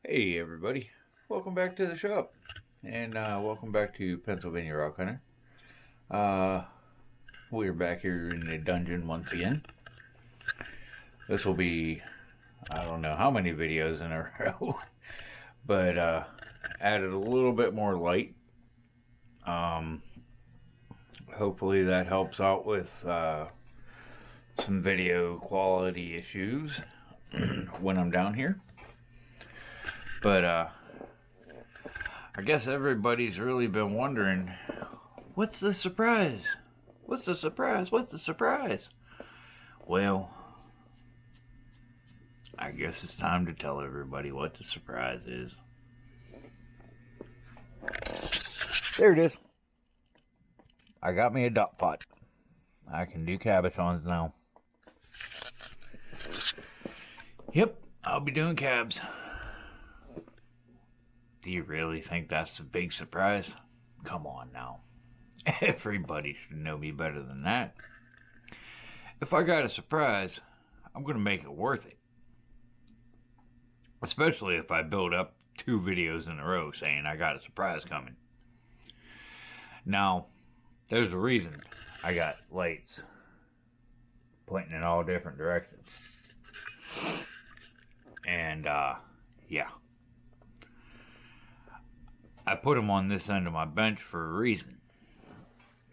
Hey everybody, welcome back to the shop, and welcome back to Pennsylvania Rock Hunter. We're back here in the dungeon once again. This will be, I don't know how many videos in a row, but added a little bit more light. Hopefully that helps out with some video quality issues when I'm down here. But I guess everybody's really been wondering, what's the surprise? What's the surprise? What's the surprise? Well, I guess it's time to tell everybody what the surprise is. There it is. I got me a duck pot. I can do cabochons now. Yep, I'll be doing cabs. Do you really think that's a big surprise? Come on now. Everybody should know me better than that. If I got a surprise, I'm going to make it worth it. Especially if I build up 2 videos in a row saying I got a surprise coming. Now, there's a reason I got lights pointing in all different directions. And, yeah. I put them on this end of my bench for a reason.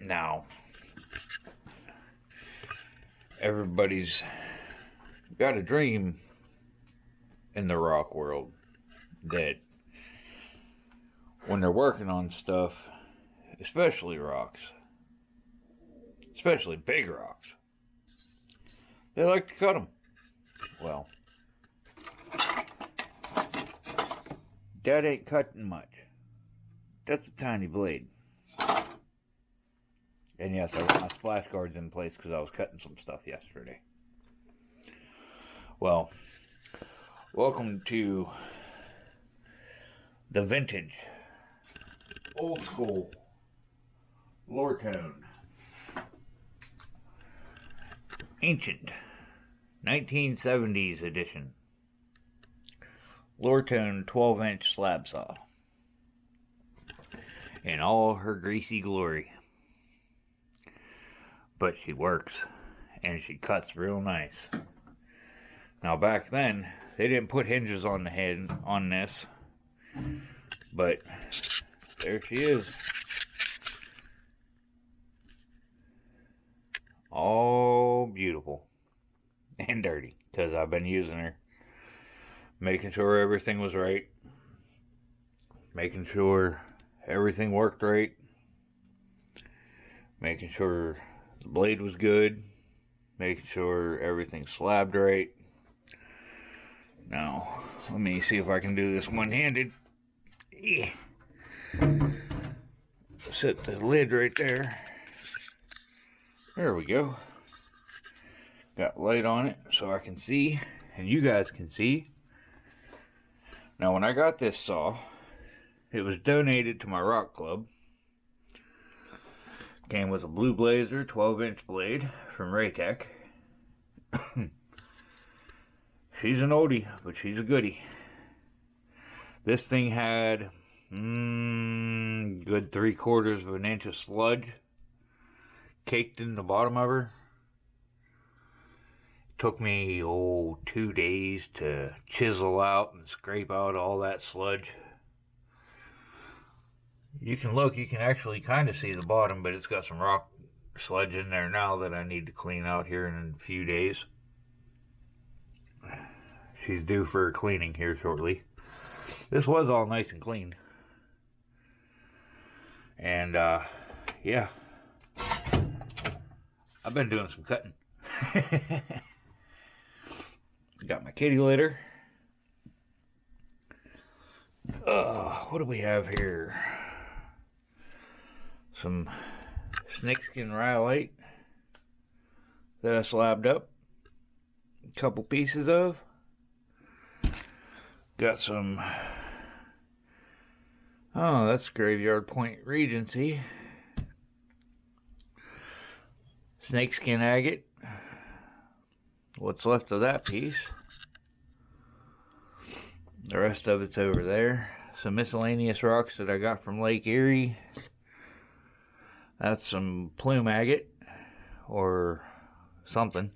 Now, everybody's got a dream in the rock world that when they're working on stuff, especially rocks, especially big rocks, they like to cut them. Well, that ain't cutting much. That's a tiny blade. And yes, I got my splash guards in place because I was cutting some stuff yesterday. Well, welcome to the vintage, old school Lortone. Ancient, 1970s edition. Lortone 12-inch slab saw. In all her greasy glory. But she works, and she cuts real nice. Now back then, they didn't put hinges on the head on this, but there she is. All beautiful and dirty, because I've been using her, making sure everything was right, making sure everything worked right, making sure the blade was good, making sure everything slabbed right. Now, let me see if I can do this one-handed. Set the lid right there. There we go. Got light on it so I can see, and you guys can see. Now, when I got this saw, it was donated to my rock club. Came with a Blue Blazer 12-inch blade from Raytech. She's an oldie, but she's a goodie. This thing had good 3/4 of an inch of sludge caked in the bottom of her. It took me 2 days to chisel out and scrape out all that sludge. You can look, you can actually kind of see the bottom, but it's got some rock sludge in there now that I need to clean out here in a few days. She's due for a cleaning here shortly. This was all nice and clean. And, yeah. I've been doing some cutting. Got my kitty litter. What do we have here? Some snakeskin rhyolite that I slabbed up a couple pieces of. Got some, that's Graveyard Point Regency. Snakeskin agate. What's left of that piece. The rest of it's over there. Some miscellaneous rocks that I got from Lake Erie. That's some plume agate or something.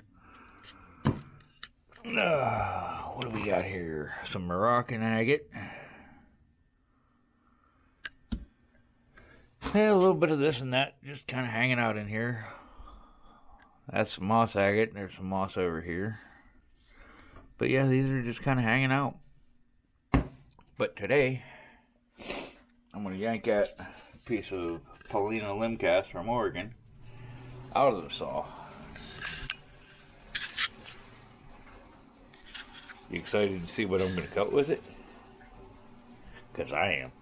What do we got here? Some Moroccan agate. Yeah, a little bit of this and that just kind of hanging out in here. That's some moss agate. There's some moss over here. But yeah, these are just kind of hanging out. But today, I'm going to yank that piece of Paulina limb cast from Oregon out of the saw. You excited to see what I'm going to cut with it? Because I am.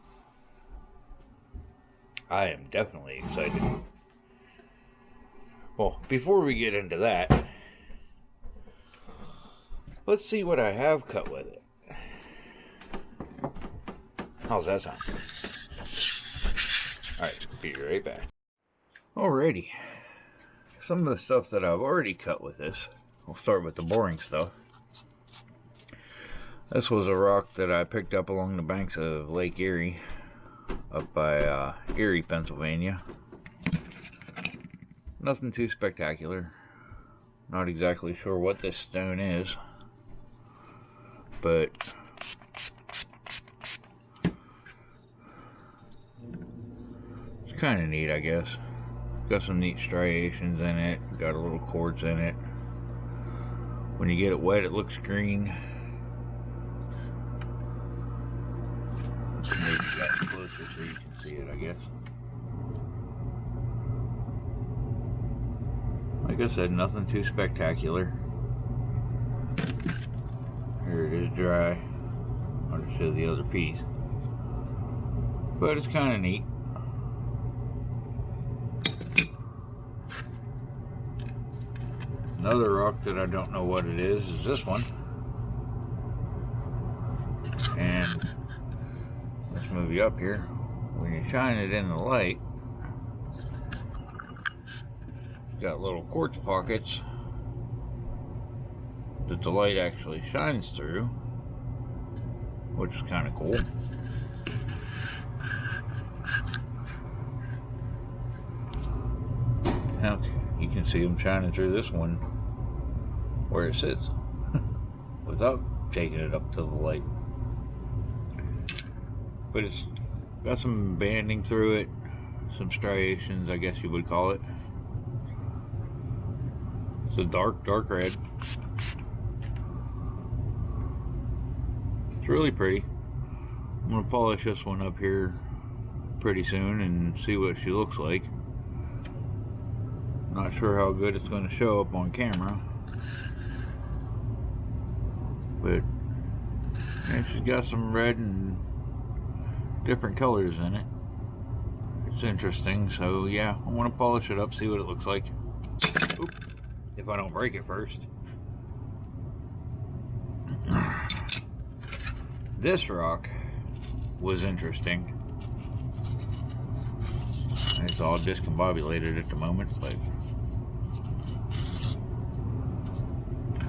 I am definitely excited. Well, before we get into that, let's see what I have cut with it. How's that sound? Alright, be right back. Alrighty. Some of the stuff that I've already cut with this, I'll start with the boring stuff. This was a rock that I picked up along the banks of Lake Erie, up by Erie, Pennsylvania. Nothing too spectacular. Not exactly sure what this stone is, but it's kind of neat, I guess. Got some neat striations in it, got a little quartz in it. When you get it wet, it looks green. Let's maybe get closer so you can see it, I guess. Like I said, nothing too spectacular. Here it is dry. I'll just show the other piece. But it's kind of neat. Another rock that I don't know what it is this one. And let's move you up here. When you shine it in the light, it's got little quartz pockets that the light actually shines through, which is kind of cool. Now you can see them shining through this one where it sits without taking it up to the light. But it's got some banding through it, some striations, I guess you would call it. It's a dark red. It's really pretty. I'm going to polish this one up here pretty soon and see what she looks like. Not sure how good it's going to show up on camera, but yeah, she's got some red and different colors in it. It's interesting, so yeah, I want to polish it up, see what it looks like. Oop, if I don't break it first. This rock was interesting. It's all discombobulated at the moment, but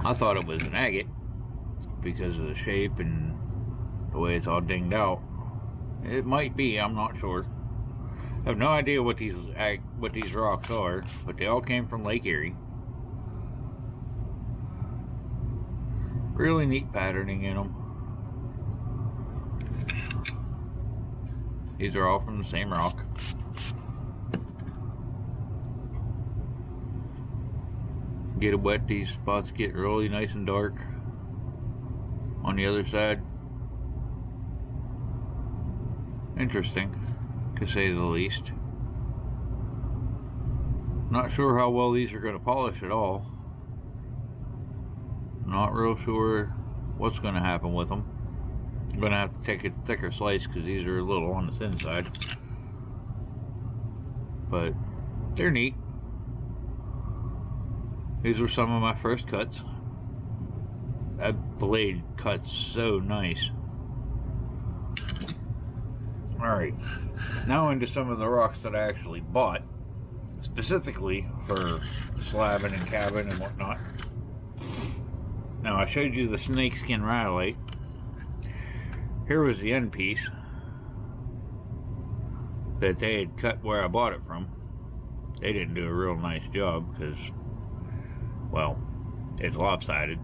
I thought it was an agate because of the shape and the way it's all dinged out. It might be, I'm not sure. I have no idea what these rocks are, but they all came from Lake Erie. Really neat patterning in them. These are all from the same rock. Get it wet, these spots get really nice and dark on the other side. Interesting, to say the least. Not sure how well these are going to polish at all. Not real sure what's going to happen with them. I'm going to have to take a thicker slice because these are a little on the thin side. But they're neat. These were some of my first cuts. That blade cuts so nice. Alright, now into some of the rocks that I actually bought, specifically for slabbing and cabbing and whatnot. Now, I showed you the snakeskin rhyolite. Here was the end piece that they had cut where I bought it from. They didn't do a real nice job because, well, it's lopsided.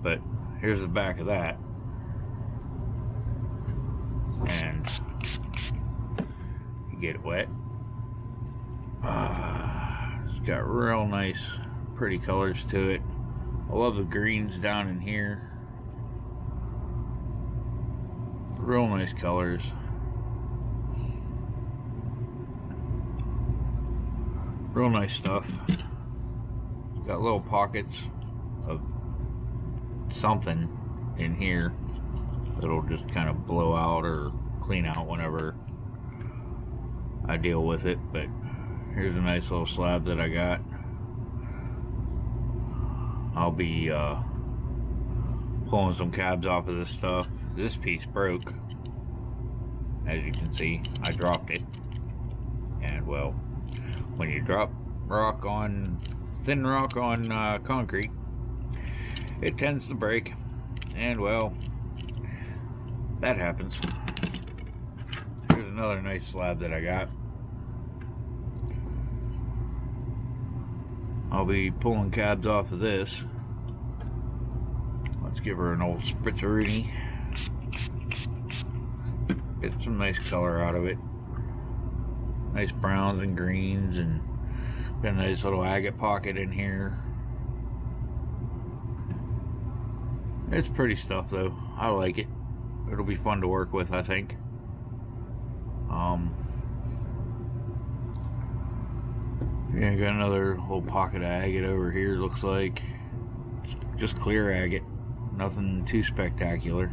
But here's the back of that. And you get it wet. It's got real nice, pretty colors to it. I love the greens down in here. Real nice colors. Real nice stuff. Got little pockets of something in here that'll just kind of blow out or clean out whenever I deal with it. But here's a nice little slab that I got. I'll be pulling some cabs off of this stuff. This piece broke, as you can see. I dropped it, and well, when you drop thin rock on concrete, it tends to break, and well, that happens. Here's another nice slab that I got. I'll be pulling cabs off of this. Let's give her an old spritzeroonie. Get some nice color out of it. Nice browns and greens, and got a nice little agate pocket in here. It's pretty stuff though. I like it. It'll be fun to work with, I think. Yeah, got another little pocket of agate over here, looks like. Just clear agate. Nothing too spectacular.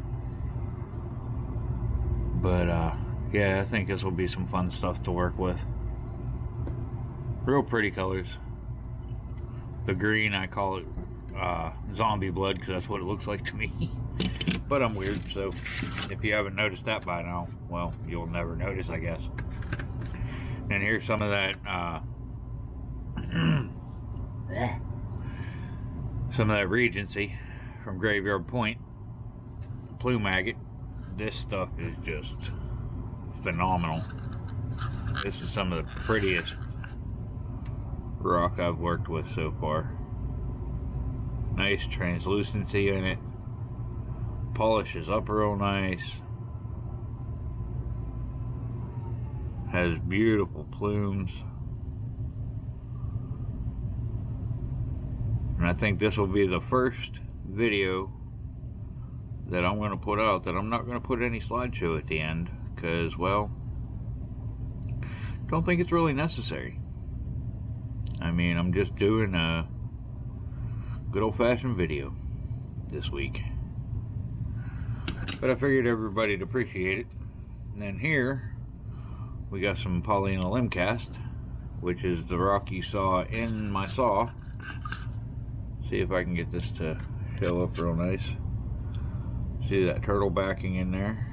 But yeah, I think this will be some fun stuff to work with. Real pretty colors. The green, I call it zombie blood, because that's what it looks like to me. But I'm weird, so if you haven't noticed that by now, well, you'll never notice, I guess. And here's some of that some of that Regency from Graveyard Point plume agate. This stuff is just phenomenal. This is some of the prettiest rock I've worked with so far. Nice translucency in it. Polish is up real nice. Has beautiful plumes. And I think this will be the first video that I'm going to put out that I'm not going to put any slideshow at the end, because, well, don't think it's really necessary. I mean, I'm just doing a good old-fashioned video this week. But I figured everybody'd appreciate it. And then here, we got some Paulina limb cast, which is the rock you saw in my saw. See if I can get this to show up real nice. See that turtle backing in there?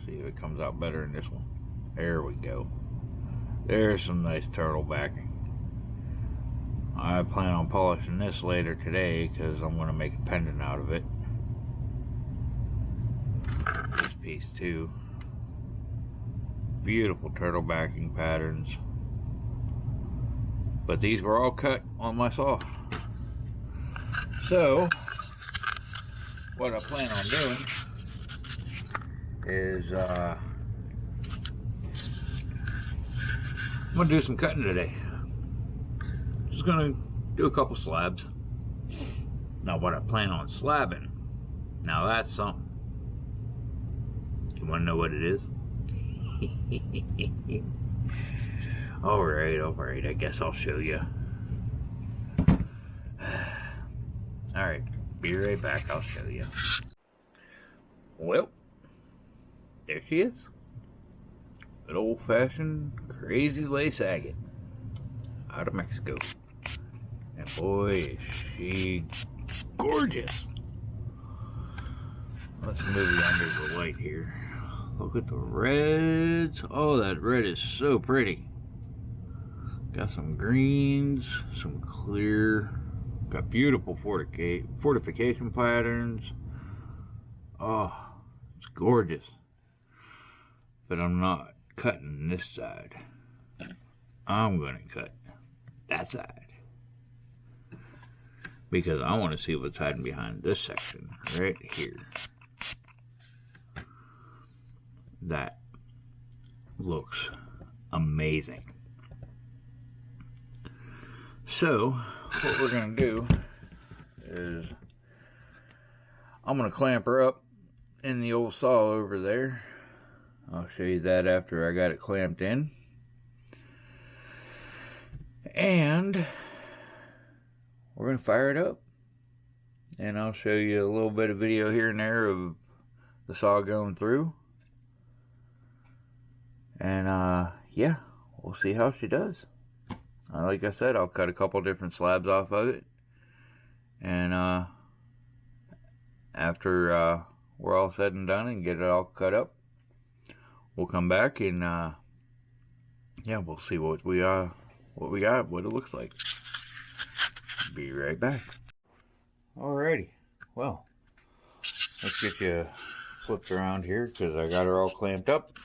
See if it comes out better in this one. There we go. There's some nice turtle backing. I plan on polishing this later today because I'm going to make a pendant out of it. This piece too. Beautiful turtle backing patterns. But these were all cut on my saw. So, what I plan on doing is I'm going to do some cutting today. Just going to do a couple slabs. Now what I plan on slabbing, now that's something. You want to know what it is? Alright, I guess I'll show you. Alright, be right back, I'll show you. Well, there she is. Good old-fashioned crazy lace agate out of Mexico. And boy, is she gorgeous. Let's move it under the light here. Look at the reds. Oh, that red is so pretty. Got some greens, some clear. Got beautiful fortification patterns. Oh, gorgeous. But I'm not cutting this side. I'm gonna cut that side, because I want to see what's hiding behind this section right here. That looks amazing. So what we're gonna do is I'm gonna clamp her up in the old saw over there. I'll show you that after I got it clamped in. And we're gonna fire it up, and I'll show you a little bit of video here and there of the saw going through. And yeah, we'll see how she does. Like I said, I'll cut a couple different slabs off of it, and after we're all said and done and get it all cut up, we'll come back and yeah, we'll see what we got, what it looks like. Be right back. Alrighty, well, let's get you flipped around here, because I got her all clamped up,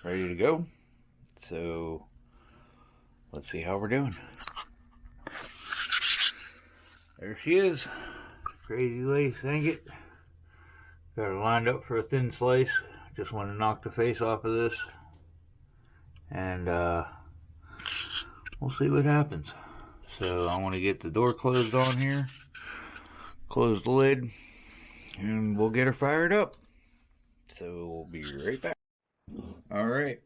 ready to go. So let's see how we're doing. There she is, crazy lace agate. Got her lined up for a thin slice. Just want to knock the face off of this, and we'll see what happens. So I want to get the door closed on here, close the lid, and we'll get her fired up. So we'll be right back. Alright,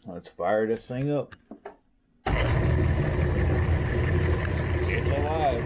let's fire this thing up. It's alive.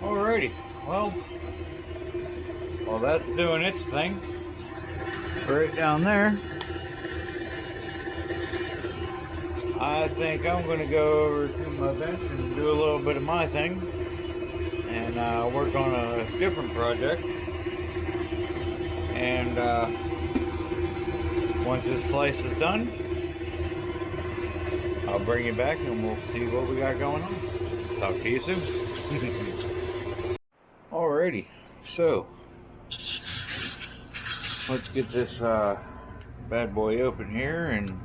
Alrighty, well, while that's doing its thing, right down there, I think I'm going to go over to my bench and do a little bit of my thing, and work on a different project. And once this slice is done, I'll bring you back and we'll see what we got going on. Talk to you soon. Alrighty, so let's get this bad boy open here and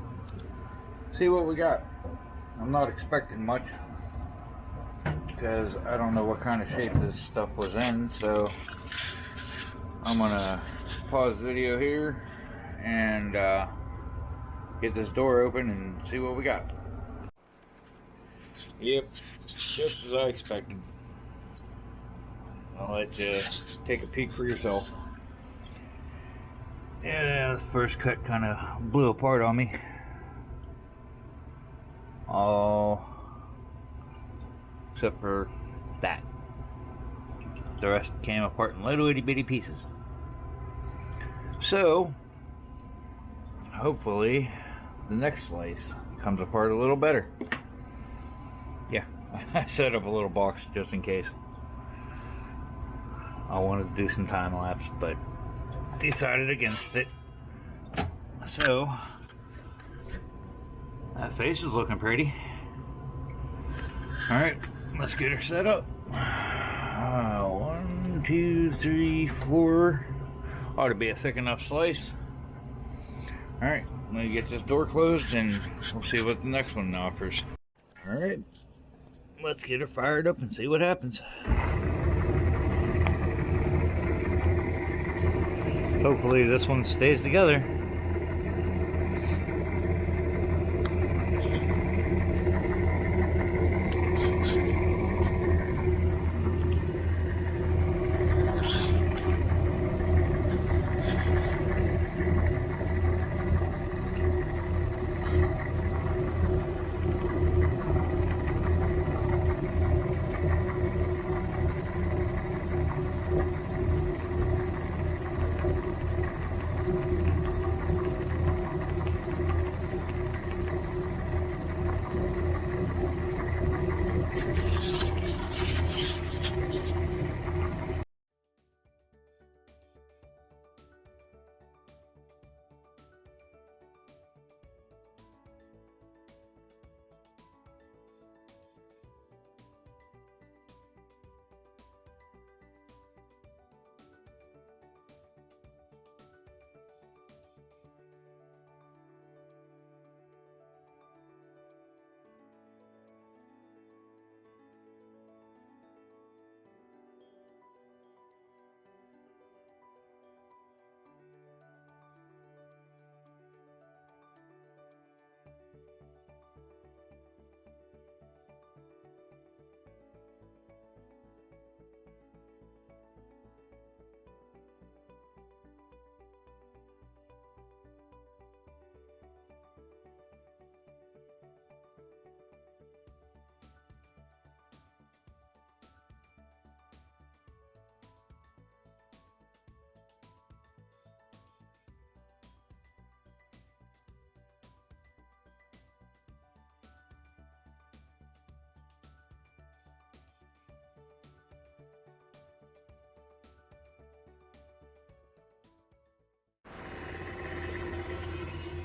see what we got. I'm not expecting much, because I don't know what kind of shape this stuff was in, so I'm gonna pause the video here and get this door open and see what we got. Yep, just as I expected. I'll let you take a peek for yourself. Yeah, the first cut kind of blew apart on me. All except for that. The rest came apart in little itty bitty pieces. So, hopefully, the next slice comes apart a little better. Yeah, I set up a little box just in case. I wanted to do some time lapse, but decided against it. So that face is looking pretty. All right, let's get her set up. 1, 2, 3, 4. Ought to be a thick enough slice. All right, I'm gonna get this door closed and we'll see what the next one offers. All right, let's get her fired up and see what happens. Hopefully this one stays together.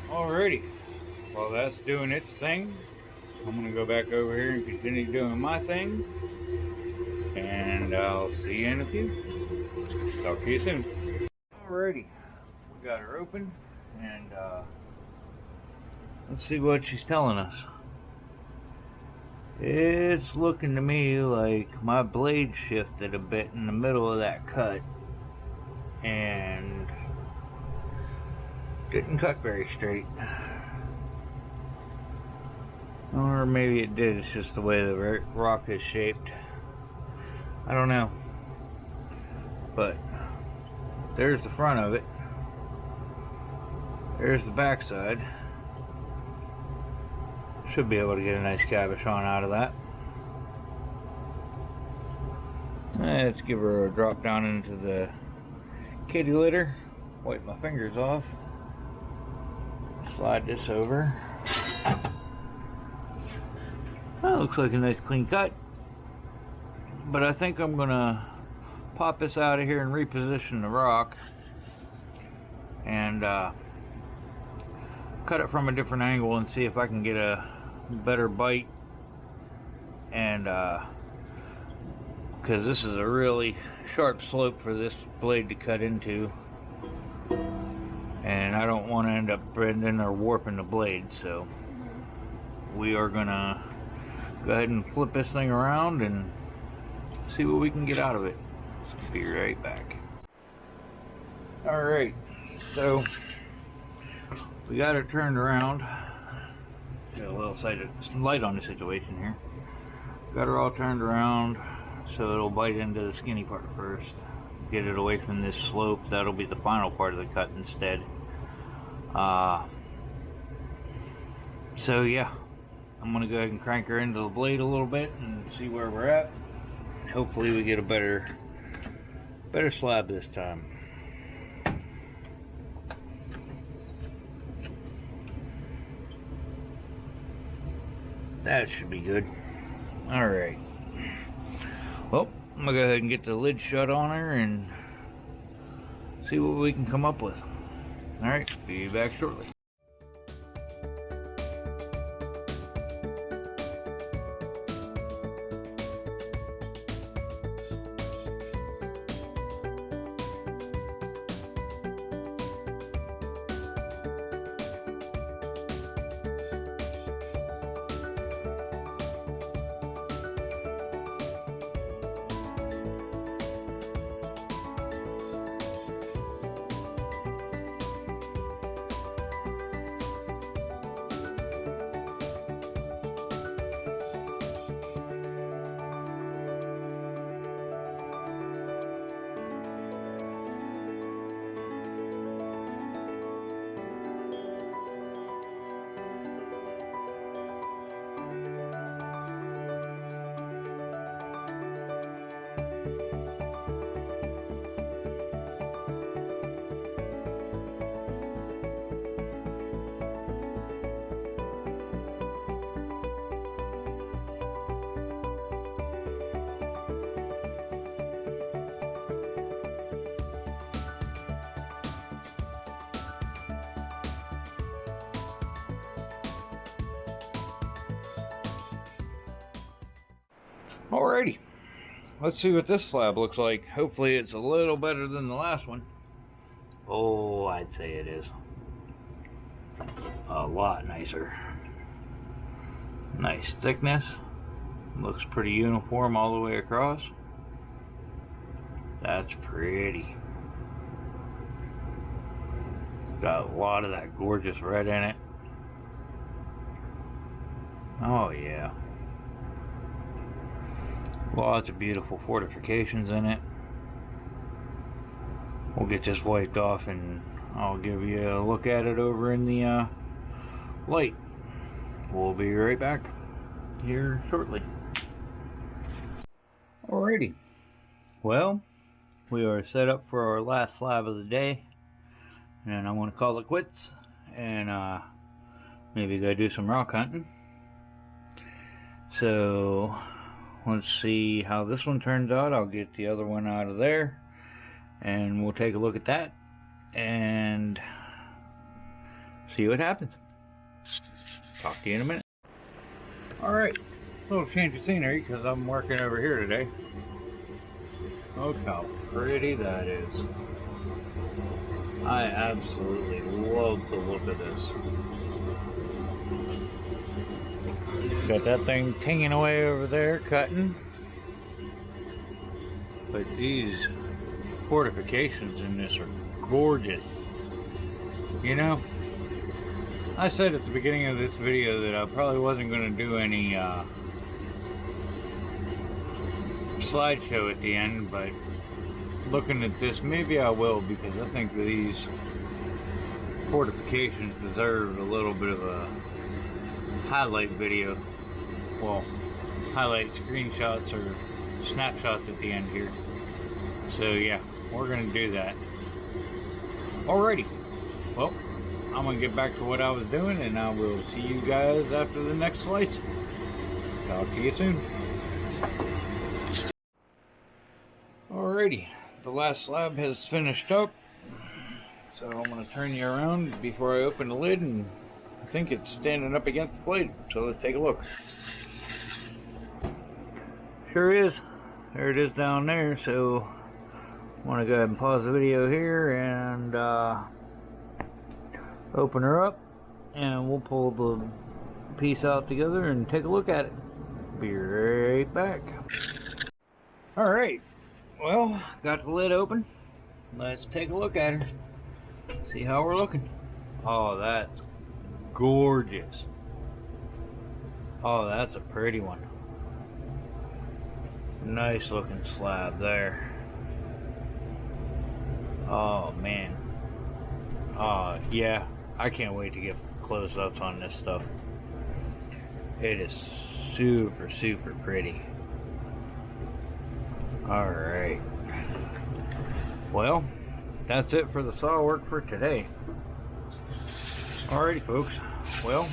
Alrighty, while that's doing its thing, I'm going to go back over here and continue doing my thing, and I'll see you in a few. Talk to you soon. Alrighty, we got her open, and let's see what she's telling us. It's looking to me like my blade shifted a bit in the middle of that cut, and didn't cut very straight. Or maybe it did, it's just the way the rock is shaped. I don't know. But there's the front of it. There's the back side. Should be able to get a nice cabochon out of that. Let's give her a drop down into the kitty litter. Wipe my fingers off. Slide this over. That looks like a nice clean cut. But I think I'm gonna pop this out of here and reposition the rock and cut it from a different angle and see if I can get a better bite. And because this is a really sharp slope for this blade to cut into, and I don't want to end up bending or warping the blade, so we are gonna go ahead and flip this thing around and see what we can get out of it. Be right back. Alright, so we got it turned around. Got a little light on the situation here. Got her all turned around so it'll bite into the skinny part first. Get it away from this slope. That'll be the final part of the cut instead. So yeah, I'm gonna go ahead and crank her into the blade a little bit and see where we're at. Hopefully we get a better slab this time. That should be good. Alright. Well, I'm gonna go ahead and get the lid shut on her and see what we can come up with. Alright, be back shortly. Alrighty, let's see what this slab looks like. Hopefully it's a little better than the last one. Oh, I'd say it is. A lot nicer. Nice thickness. Looks pretty uniform all the way across. That's pretty. Got a lot of that gorgeous red in it. Oh yeah. Lots of beautiful fortifications in it. We'll get this wiped off and I'll give you a look at it over in the light. We'll be right back here shortly. Alrighty. Well, we are set up for our last slab of the day. And I'm going to call it quits and maybe go do some rock hunting. So let's see how this one turns out. I'll get the other one out of there and we'll take a look at that and see what happens. Talk to you in a minute. Alright, a little change of scenery because I'm working over here today. Look how pretty that is. I absolutely love the look of this. Got that thing tinging away over there, cutting. But these fortifications in this are gorgeous. You know, I said at the beginning of this video that I probably wasn't going to do any slideshow at the end, but looking at this, maybe I will, because I think these fortifications deserve a little bit of a highlight video. Well, highlight screenshots or snapshots at the end here. So yeah, we're gonna do that. Alrighty, well, I'm gonna get back to what I was doing and I will see you guys after the next slice. Talk to you soon. Alrighty, the last slab has finished up, so I'm going to turn you around before I open the lid, and I think it's standing up against the blade, so let's take a look. Sure is. There it is down there, so I'm going to go ahead and pause the video here and open her up, and we'll pull the piece out together and take a look at it. Be right back. Alright. Well, got the lid open. Let's take a look at her. See how we're looking. Oh, that's gorgeous. Oh, that's a pretty one. Nice looking slab there. Oh, man. Oh, yeah. I can't wait to get close-ups on this stuff. It is super, super pretty. Alright. Well, that's it for the saw work for today. Alrighty, folks. Well,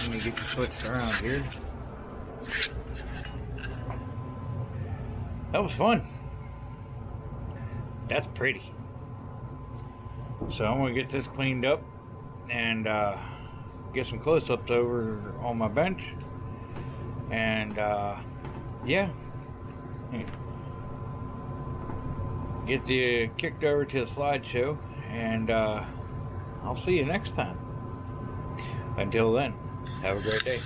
Let me get you flipped around here. That was fun. That's pretty. So I'm gonna get this cleaned up and get some close-ups over on my bench, and yeah, get you kicked over to the slideshow, and I'll see you next time. Until then, have a great day.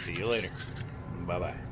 See you later. Bye-bye.